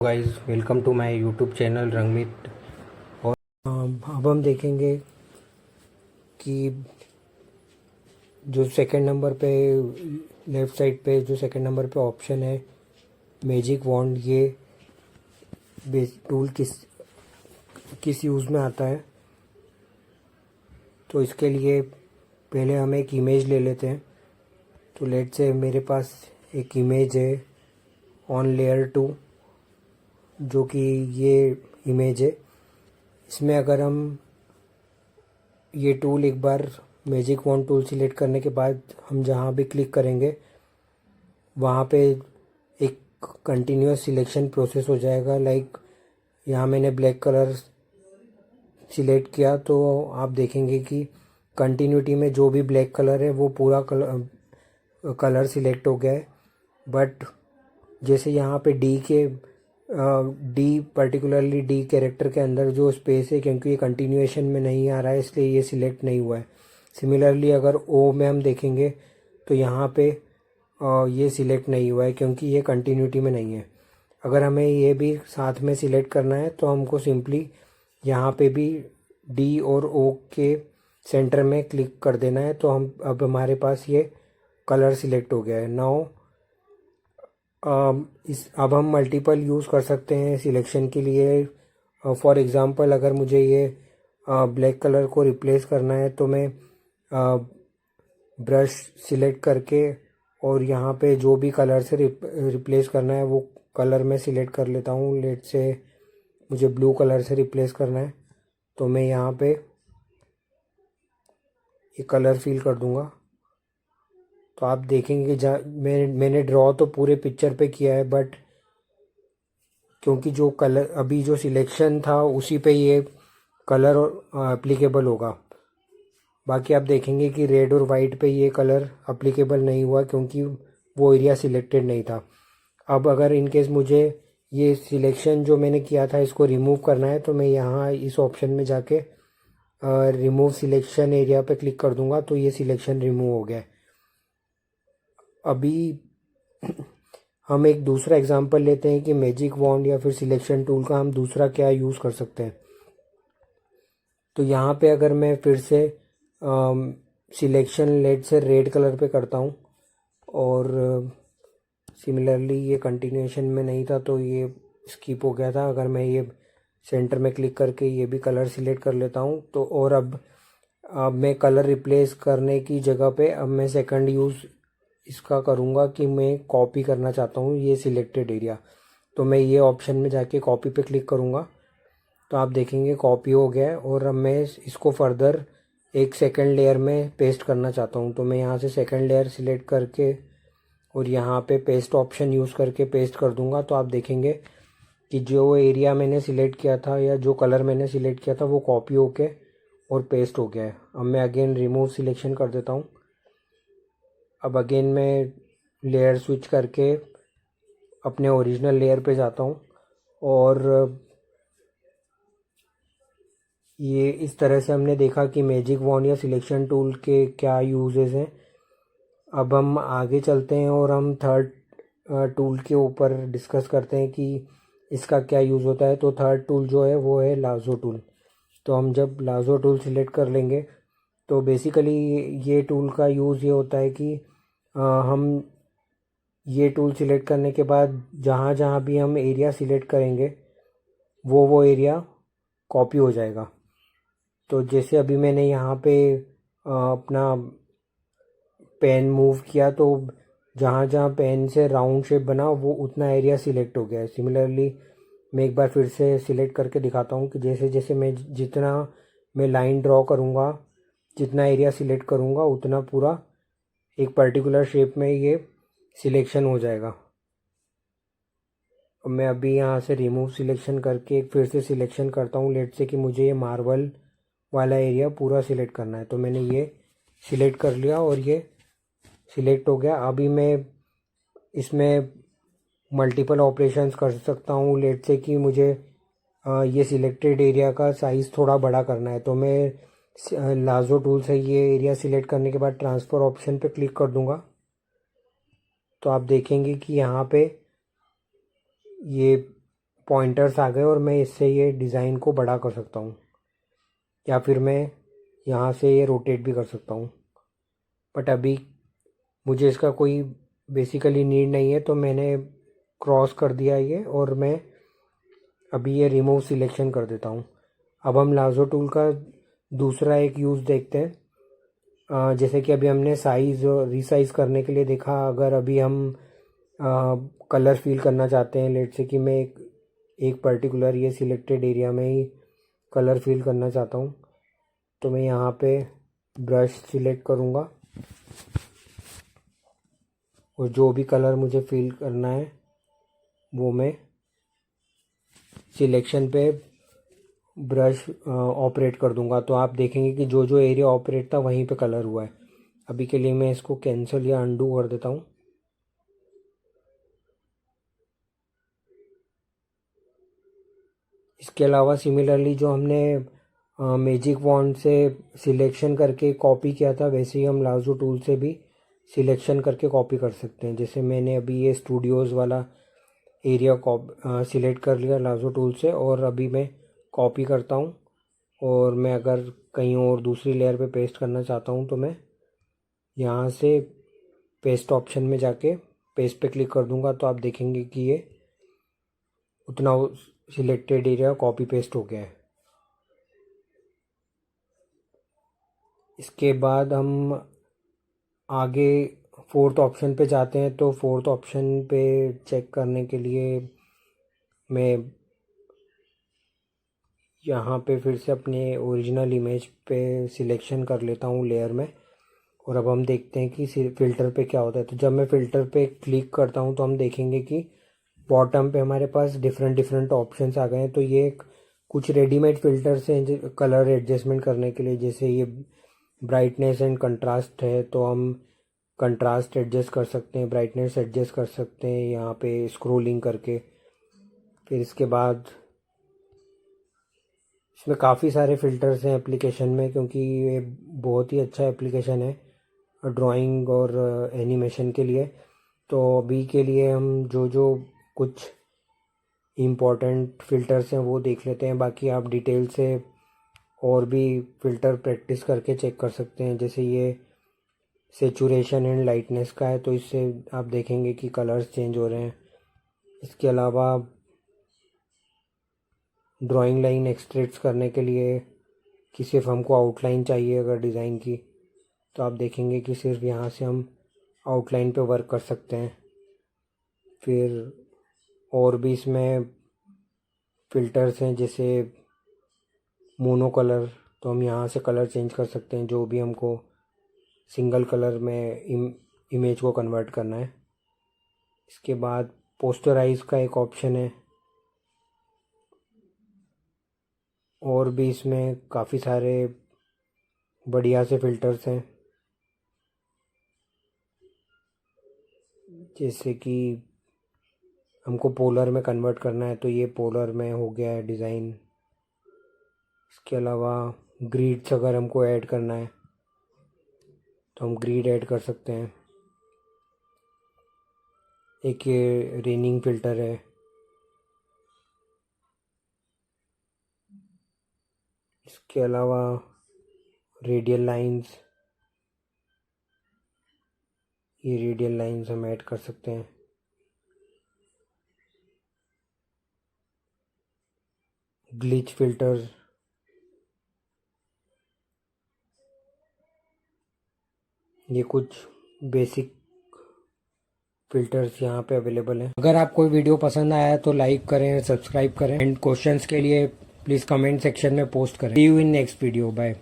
Guys, welcome to my YouTube channel Rangmit. और अब हम देखेंगे कि जो सेकंड नंबर पे लेफ़्ट साइड पे जो सेकंड नंबर पे ऑप्शन है मैजिक वॉन्ड, ये टूल किस यूज़ में आता है। तो इसके लिए पहले हम एक इमेज ले लेते हैं। तो लेट से मेरे पास एक इमेज है ऑन लेयर 2, जो कि ये इमेज है। इसमें अगर हम ये टूल एक बार मैजिक वॉन्ड टूल सिलेक्ट करने के बाद हम जहाँ भी क्लिक करेंगे वहाँ पे एक कंटिन्यूस सिलेक्शन प्रोसेस हो जाएगा। लाइक यहाँ मैंने ब्लैक कलर सिलेक्ट किया तो आप देखेंगे कि कंटिन्यूटी में जो भी ब्लैक कलर है वो पूरा कलर सिलेक्ट हो गया है। बट जैसे यहाँ पे डी पर्टिकुलरली डी कैरेक्टर के अंदर जो स्पेस है, क्योंकि ये कंटिन्यूएशन में नहीं आ रहा है इसलिए ये सिलेक्ट नहीं हुआ है। सिमिलरली अगर ओ में हम देखेंगे तो यहाँ पे ये सिलेक्ट नहीं हुआ है क्योंकि ये कंटिन्यूटी में नहीं है। अगर हमें ये भी साथ में सिलेक्ट करना है तो हमको सिंपली यहाँ पे भी डी और ओ के सेंटर में क्लिक कर देना है। तो हम अब हमारे पास ये कलर सिलेक्ट हो गया है। नाउ अब हम मल्टीपल यूज़ कर सकते हैं सिलेक्शन के लिए। फॉर एग्ज़ाम्पल अगर मुझे ये ब्लैक कलर को रिप्लेस करना है तो मैं ब्रश सिलेक्ट करके और यहाँ पे जो भी कलर से रिप्लेस करना है वो कलर में सिलेक्ट कर लेता हूँ। लेट से मुझे ब्लू कलर से रिप्लेस करना है तो मैं यहाँ पे ये कलर फिल कर दूँगा। तो आप देखेंगे मैंने ड्रॉ तो पूरे पिक्चर पे किया है, बट क्योंकि जो कलर अभी जो सिलेक्शन था उसी पे ये कलर एप्लीकेबल होगा। बाकी आप देखेंगे कि रेड और वाइट पे ये कलर एप्लीकेबल नहीं हुआ क्योंकि वो एरिया सिलेक्टेड नहीं था। अब अगर इनकेस मुझे ये सिलेक्शन जो मैंने किया था इसको रिमूव करना है तो मैं यहाँ इस ऑप्शन में जाके रिमूव सिलेक्शन एरिया पे क्लिक कर दूंगा तो ये सिलेक्शन रिमूव हो गया है। अभी हम एक दूसरा एग्जांपल लेते हैं कि मैजिक वॉन्ड या फिर सिलेक्शन टूल का हम दूसरा क्या यूज़ कर सकते हैं। तो यहाँ पे अगर मैं फिर से सिलेक्शन लेट से रेड कलर पे करता हूँ और सिमिलरली ये कंटिन्यूएशन में नहीं था तो ये स्किप हो गया था। अगर मैं ये सेंटर में क्लिक करके ये भी कलर सिलेक्ट कर लेता हूँ तो और अब मैं कलर रिप्लेस करने की जगह पे अब मैं सेकंड यूज़ इसका करूँगा कि मैं कॉपी करना चाहता हूँ ये सिलेक्टेड एरिया। तो मैं ये ऑप्शन में जाके कॉपी पे क्लिक करूँगा तो आप देखेंगे कॉपी हो गया है। और अब मैं इसको फर्दर एक सेकंड लेयर में पेस्ट करना चाहता हूँ तो मैं यहाँ से सेकंड लेयर सिलेक्ट करके और यहाँ पे पेस्ट ऑप्शन यूज़ करके पेस्ट कर दूँगा। तो आप देखेंगे कि जो एरिया मैंने सिलेक्ट किया था या जो कलर मैंने सिलेक्ट किया था वो कॉपी होके और पेस्ट हो गया है। अब मैं अगेन रिमूव सिलेक्शन कर देता हूँ। अब अगेन मैं लेयर स्विच करके अपने ओरिजिनल लेयर पे जाता हूँ और ये इस तरह से हमने देखा कि मैजिक वॉन्ड या सिलेक्शन टूल के क्या यूजेस हैं। अब हम आगे चलते हैं और हम थर्ड टूल के ऊपर डिस्कस करते हैं कि इसका क्या यूज़ होता है। तो थर्ड टूल जो है वो है लाजो टूल। तो हम जब लाजो टूल सिलेक्ट कर लेंगे तो बेसिकली ये टूल का यूज़ ये होता है कि हम ये टूल सिलेक्ट करने के बाद जहाँ जहाँ भी हम एरिया सिलेक्ट करेंगे वो एरिया कॉपी हो जाएगा। तो जैसे अभी मैंने यहाँ पे अपना पेन मूव किया तो जहाँ जहाँ पेन से राउंड शेप बना वो उतना एरिया सिलेक्ट हो गया है। सिमिलरली मैं एक बार फिर से सिलेक्ट करके दिखाता हूँ कि जैसे जैसे मैं जितना मैं लाइन ड्रॉ करूँगा, जितना एरिया सिलेक्ट करूँगा उतना पूरा एक पर्टिकुलर शेप में ये सिलेक्शन हो जाएगा। और मैं अभी यहाँ से रिमूव सिलेक्शन करके एक फिर से सिलेक्शन करता हूँ। लेट से कि मुझे ये मार्बल वाला एरिया पूरा सिलेक्ट करना है तो मैंने ये सिलेक्ट कर लिया और ये सिलेक्ट हो गया। अभी मैं इसमें मल्टीपल ऑपरेशंस कर सकता हूँ। लेट से कि मुझे ये सिलेक्टेड एरिया का साइज़ थोड़ा बड़ा करना है तो मैं लाजो टूल से ये एरिया सिलेक्ट करने के बाद ट्रांसफ़र ऑप्शन पे क्लिक कर दूँगा। तो आप देखेंगे कि यहाँ पे ये पॉइंटर्स आ गए और मैं इससे ये डिज़ाइन को बड़ा कर सकता हूँ, या फिर मैं यहाँ से ये रोटेट भी कर सकता हूँ। बट अभी मुझे इसका कोई बेसिकली नीड नहीं है, तो मैंने क्रॉस कर दिया ये, और मैं अभी ये रिमूव सिलेक्शन कर देता हूँ। अब हम लाजो टूल का दूसरा एक यूज़ देखते हैं। जैसे कि अभी हमने साइज़ रीसाइज़ करने के लिए देखा, अगर अभी हम कलर फील करना चाहते हैं, लेट से कि मैं एक पर्टिकुलर ये सिलेक्टेड एरिया में ही कलर फील करना चाहता हूँ, तो मैं यहाँ पे ब्रश सिलेक्ट करूँगा और जो भी कलर मुझे फील करना है वो मैं सिलेक्शन पे ब्रश ऑपरेट कर दूंगा। तो आप देखेंगे कि जो जो एरिया ऑपरेट था वहीं पे कलर हुआ है। अभी के लिए मैं इसको कैंसिल या अंडू कर देता हूँ। इसके अलावा सिमिलरली जो हमने मैजिक वॉन्ड से सिलेक्शन करके कॉपी किया था, वैसे ही हम लाजो टूल से भी सिलेक्शन करके कॉपी कर सकते हैं। जैसे मैंने अभी ये स्टूडियोज़ वाला एरिया सिलेक्ट कर लिया लाजो टूल से, और अभी मैं कॉपी करता हूँ, और मैं अगर कहीं और दूसरी लेयर पे पेस्ट करना चाहता हूँ तो मैं यहाँ से पेस्ट ऑप्शन में जाके पेस्ट पे क्लिक कर दूँगा, तो आप देखेंगे कि ये उतना सिलेक्टेड एरिया कॉपी पेस्ट हो गया है। इसके बाद हम आगे फोर्थ ऑप्शन पे जाते हैं। तो फोर्थ ऑप्शन पे चेक करने के लिए मैं यहाँ पे फिर से अपने ओरिजिनल इमेज पे सिलेक्शन कर लेता हूँ लेयर में, और अब हम देखते हैं कि फ़िल्टर पे क्या होता है। तो जब मैं फ़िल्टर पे क्लिक करता हूँ तो हम देखेंगे कि बॉटम पे हमारे पास डिफरेंट ऑप्शंस आ गए हैं। तो ये कुछ रेडीमेड फ़िल्टर्स हैं कलर एडजस्टमेंट करने के लिए। जैसे ये ब्राइटनेस एंड कंट्रास्ट है, तो हम कंट्रास्ट एडजस्ट कर सकते हैं, ब्राइटनेस एडजस्ट कर सकते हैं यहाँ पे स्क्रोलिंग करके। फिर इसके बाद इसमें काफ़ी सारे फ़िल्टर्स हैं एप्लीकेशन में, क्योंकि ये बहुत ही अच्छा एप्लीकेशन है ड्राइंग और एनिमेशन के लिए। तो अभी के लिए हम जो जो कुछ इम्पोर्टेंट फ़िल्टर्स हैं वो देख लेते हैं। बाकी आप डिटेल से और भी फ़िल्टर प्रैक्टिस करके चेक कर सकते हैं। जैसे ये सेचुरेशन एंड लाइटनेस का है, तो इससे आप देखेंगे कि कलर्स चेंज हो रहे हैं। इसके अलावा ड्राइंग लाइन एक्सट्रैक्ट करने के लिए कि सिर्फ हमको आउटलाइन चाहिए अगर डिज़ाइन की, तो आप देखेंगे कि सिर्फ यहाँ से हम आउटलाइन पे वर्क कर सकते हैं। फिर और भी इसमें फ़िल्टर्स हैं, जैसे मोनो कलर, तो हम यहाँ से कलर चेंज कर सकते हैं जो भी हमको सिंगल कलर में इमेज को कन्वर्ट करना है। इसके बाद पोस्टराइज का एक ऑप्शन है, और भी इसमें काफ़ी सारे बढ़िया से फ़िल्टर्स हैं। जैसे कि हमको पोलर में कन्वर्ट करना है, तो ये पोलर में हो गया है डिज़ाइन। इसके अलावा ग्रिड्स अगर हमको ऐड करना है तो हम ग्रिड ऐड कर सकते हैं। एक ये रेनिंग फ़िल्टर है। इसके अलावा रेडियल लाइंस, ये रेडियल लाइंस हम ऐड कर सकते हैं। ग्लिच फ़िल्टर, ये कुछ बेसिक फ़िल्टर्स यहाँ पे अवेलेबल हैं। अगर आपको वीडियो पसंद आया तो लाइक करें, सब्सक्राइब करें, एंड क्वेश्चंस के लिए प्लीज़ कमेंट सेक्शन में पोस्ट करें। See you in next video, bye.